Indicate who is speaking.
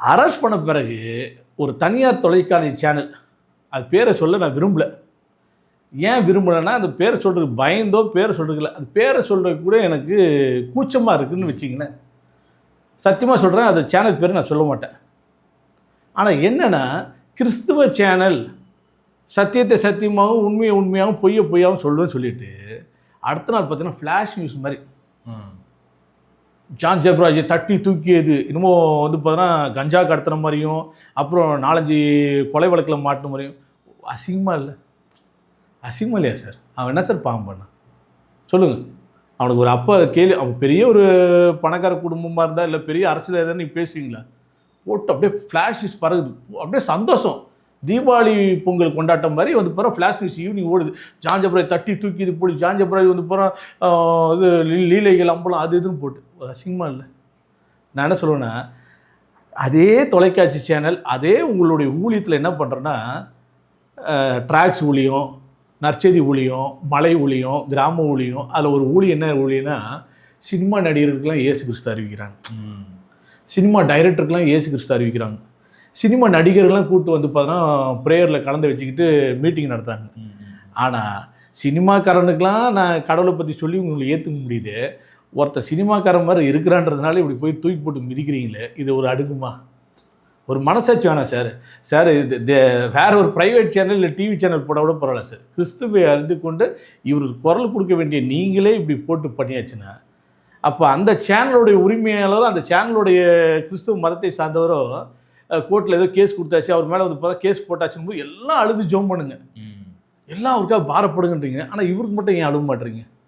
Speaker 1: Arrest பண்ண பிறகு ஒரு தனியார் தொலைக்காட்சி சேனல், அது பேரை சொல்ல நான் விரும்பல. ஏன் விரும்பலைன்னா அந்த பேரை சொல்கிறதுக்கு பயந்தோ பேரை சொல்கிறதுக்கு இல்லை, அது பேரை சொல்கிறதுக்கு கூட எனக்கு கூச்சமாக இருக்குதுன்னு வச்சிங்களேன். சத்தியமாக சொல்கிறேன், அந்த சேனல் பேரை நான் சொல்ல மாட்டேன். ஆனால் என்னென்னா, கிறிஸ்துவ சேனல் சத்தியத்தை சத்தியமாகவும் உண்மையை உண்மையாகவும் பொய்யை பொய்யாகவும் சொல்லுவேன்னு சொல்லிட்டு அடுத்த நாள் பார்த்தீங்கன்னா ஃப்ளாஷ் நியூஸ் மாதிரி ஜான் ஜெப்ராஜை தட்டி தூக்கியது இன்னமும் வந்து பார்த்தோன்னா கஞ்சா கடத்துன மாதிரியும், அப்புறம் 4-5 கொலை வழக்கில் மாட்டின மாதிரியும். அசிங்கமாக இல்லை? அசிங்கமாக இல்லையா சார்? அவன் என்ன சார் பாவம் பண்ணான் சொல்லுங்கள்? அவனுக்கு ஒரு அப்பா கேள்வி, அவன் பெரிய ஒரு பணக்கார குடும்பமாக இருந்தால் இல்லை பெரிய அரசியல் எதாவது நீங்கள் பேசுவீங்களா? போட்டு அப்படியே ஃப்ளாஷ் நியூஸ் பறகுது, அப்படியே சந்தோஷம். தீபாவளி பொங்கல் கொண்டாட்டம் மாதிரி வந்து போகிற ஃப்ளாஷ் நியூஸ் ஈவினிங் ஓடுது. ஜான் ஜெப்ராஜ் தட்டி தூக்கி இது போட்டு ஜான் ஜெப்ராஜ் வந்து போகிற இது லீலைகள் அம்பலம் அது இதுன்னு போட்டு ஒரு அசிங்கமாக இல்லை? நான் என்ன சொல்லுவேன்னா, அதே தொலைக்காட்சி சேனல் அதே உங்களுடைய ஊழியத்தில் என்ன பண்ணுறேன்னா, ட்ராக்ஸ் ஊழியம், நற்செய்தி ஊழியம், மலை ஊழியம், கிராம ஊழியம், அதில் ஒரு ஊழியம் என்ன ஊழியன்னா, சினிமா நடிகர்களுக்கெல்லாம் இயேசு கிறிஸ்து அறிவிக்கிறாங்க, சினிமா டைரக்டருக்கெல்லாம் இயேசு கிறிஸ்து அறிவிக்கிறாங்க, சினிமா நடிகர்கள்லாம் கூப்பிட்டு வந்து பார்த்தோன்னா ப்ரேயரில் கலந்து வச்சுக்கிட்டு மீட்டிங் நடத்துகிறாங்க. ஆனால் சினிமாக்காரனுக்கெலாம் நான் கடவுளை பற்றி சொல்லி உங்களை ஏற்றுக்க முடியுது, ஒருத்தர் சினிமாக்காரன் மாதிரி இருக்கிறான்றதுனால இப்படி போய் தூக்கி போட்டு மிதிக்கிறீங்களே, இது ஒரு அடுக்குமா? ஒரு மனசாட்சி வேணாம் சார். சார் இது வேறு ஒரு ப்ரைவேட் சேனல் இல்லை டிவி சேனல் போட கூட பரவாயில்ல சார். கிறிஸ்துவை அறிந்து கொண்டு இவருக்கு குரல் கொடுக்க வேண்டிய நீங்களே இப்படி போட்டு பண்ணியாச்சுன்னா, அப்போ அந்த சேனலுடைய உரிமையாளரோ அந்த சேனலுடைய கிறிஸ்துவ மதத்தை சார்ந்தவரோ கோர்ட்டில் ஏதோ கேஸ் கொடுத்தாச்சு, அவர் மேலே வந்து கேஸ் போட்டாச்சுன்னு போது எல்லாம் அழுது ஜோம் பண்ணுங்க, எல்லாம் அவருக்காக பாரப்படுங்கன்றீங்க. ஆனால் இவருக்கு மட்டும் ஏன் அழுக மாட்டுறீங்க?